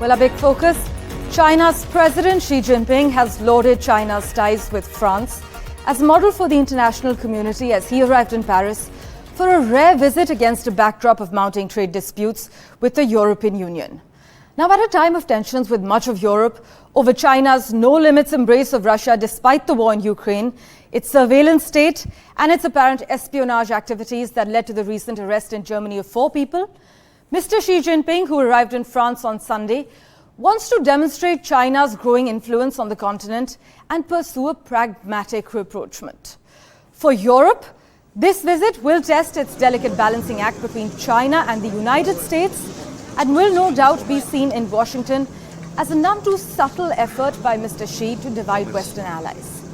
Well, a big focus. China's President Xi Jinping has lauded China's ties with France as a model for the international community as he arrived in Paris for a rare visit against a backdrop of mounting trade disputes with the European Union. Now, at a time of tensions with much of Europe over China's no-limits embrace of Russia despite the war in Ukraine, its surveillance state and its apparent espionage activities that led to the recent arrest in Germany of 4 people, Mr. Xi Jinping, who arrived in France on Sunday, wants to demonstrate China's growing influence on the continent and pursue a pragmatic rapprochement. For Europe, this visit will test its delicate balancing act between China and the United States and will no doubt be seen in Washington as a none too subtle effort by Mr. Xi to divide Western allies.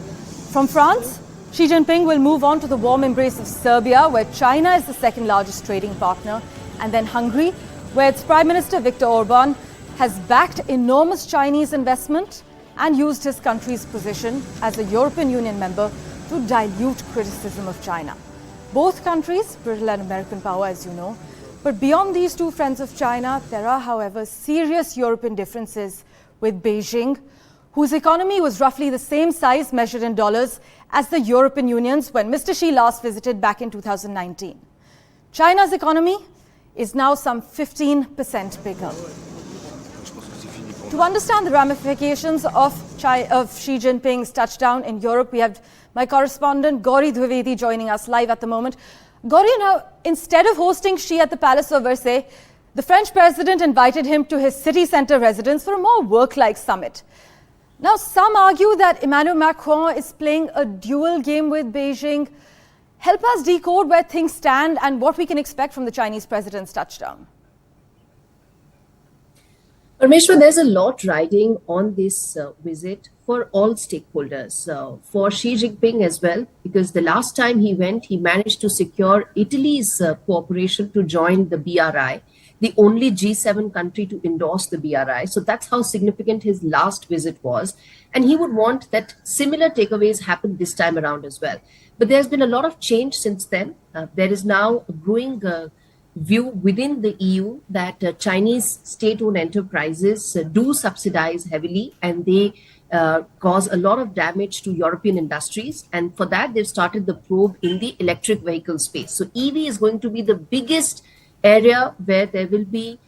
From France, Xi Jinping will move on to the warm embrace of Serbia, where China is the second largest trading partner, and then Hungary, where its Prime Minister Viktor Orban has backed enormous Chinese investment and used his country's position as a European Union member to dilute criticism of China. Both countries, brittle and American power, as you know. But beyond these two friends of China, there are, however, serious European differences with Beijing, whose economy was roughly the same size measured in dollars as the European Union's when Mr. Xi last visited back in 2019. China's economy is now some 15% bigger. To understand the ramifications of Xi Jinping's touchdown in Europe, we have my correspondent Gaurie Dwivedi joining us live at the moment. Gaurie, now, instead of hosting Xi at the Palace of Versailles, the French president invited him to his city centre residence for a more work-like summit. Now, some argue that Emmanuel Macron is playing a dual game with Beijing. Help us decode where things stand and what we can expect from the Chinese president's touchdown. Parmeshwar, there's a lot riding on this visit for all stakeholders, for Xi Jinping as well, because the last time he went, he managed to secure Italy's cooperation to join the BRI, the only G7 country to endorse the BRI. So that's how significant his last visit was. And he would want that similar takeaways happen this time around as well. But there's been a lot of change since then. There is now a growing view within the EU that Chinese state-owned enterprises do subsidize heavily, and they cause a lot of damage to European industries. And for that, they've started the probe in the electric vehicle space. So EV is going to be the biggest area where there will be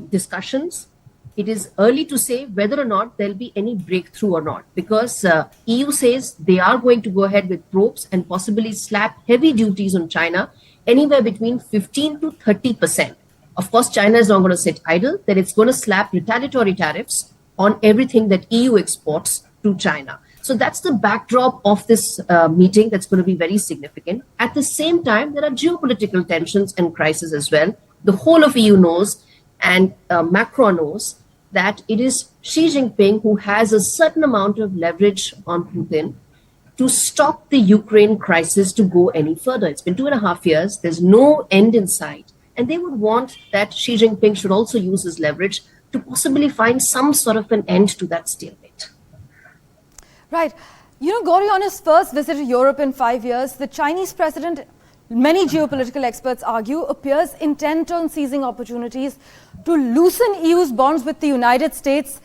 discussions. It is early to say whether or not there'll be any breakthrough or not, because EU says they are going to go ahead with probes and possibly slap heavy duties on China, anywhere between 15 to 30%. Of course, China is not going to sit idle, that it's going to slap retaliatory tariffs on everything that EU exports to China. So that's the backdrop of this meeting that's going to be very significant. At the same time, there are geopolitical tensions and crises as well. The whole of EU knows, and Macron knows, that it is Xi Jinping who has a certain amount of leverage on Putin to stop the Ukraine crisis to go any further. It's been 2.5 years. There's no end in sight. And they would want that Xi Jinping should also use his leverage to possibly find some sort of an end to that stalemate. Right. You know, Gaurie, on his first visit to Europe in 5 years, the Chinese president, many geopolitical experts argue, appears intent on seizing opportunities to loosen EU's bonds with the United States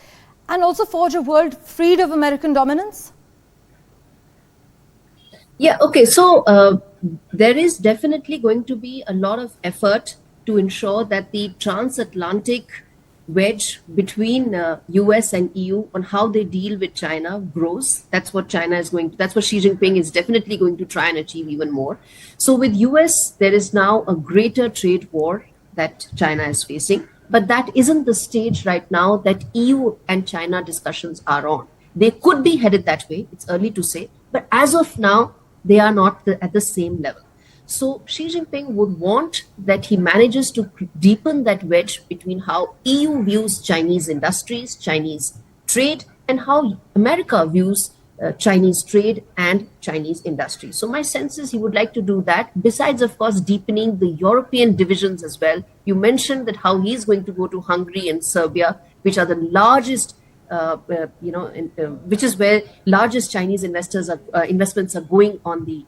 and also forge a world freed of American dominance? Yeah, okay. So there is definitely going to be a lot of effort to ensure that the transatlantic wedge between US and EU on how they deal with China grows. That's what that's what Xi Jinping is definitely going to try and achieve even more. So with US, there is now a greater trade war that China is facing, but that isn't the stage right now that EU and China discussions are on. They could be headed that way. It's early to say, but as of now, they are not at the same level. So Xi Jinping would want that he manages to deepen that wedge between how EU views Chinese industries, Chinese trade, and how America views Chinese trade and Chinese industry. So my sense is he would like to do that, besides, of course, deepening the European divisions as well. You mentioned that how he's going to go to Hungary and Serbia, which are the largest which is where largest Chinese investments are going on the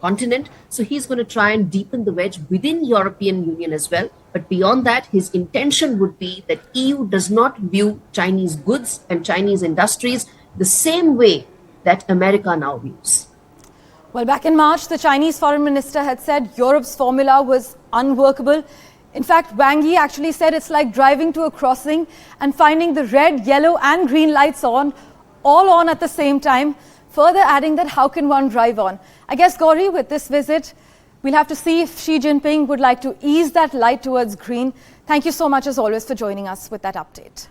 continent. So he's going to try and deepen the wedge within European Union as well. But beyond that, his intention would be that EU does not view Chinese goods and Chinese industries the same way that America now views. Well, back in March, the Chinese foreign minister had said Europe's formula was unworkable. In fact, Wang Yi actually said it's like driving to a crossing and finding the red, yellow and green lights all on at the same time, further adding that how can one drive on? I guess, Gaurie, with this visit, we'll have to see if Xi Jinping would like to ease that light towards green. Thank you so much, as always, for joining us with that update.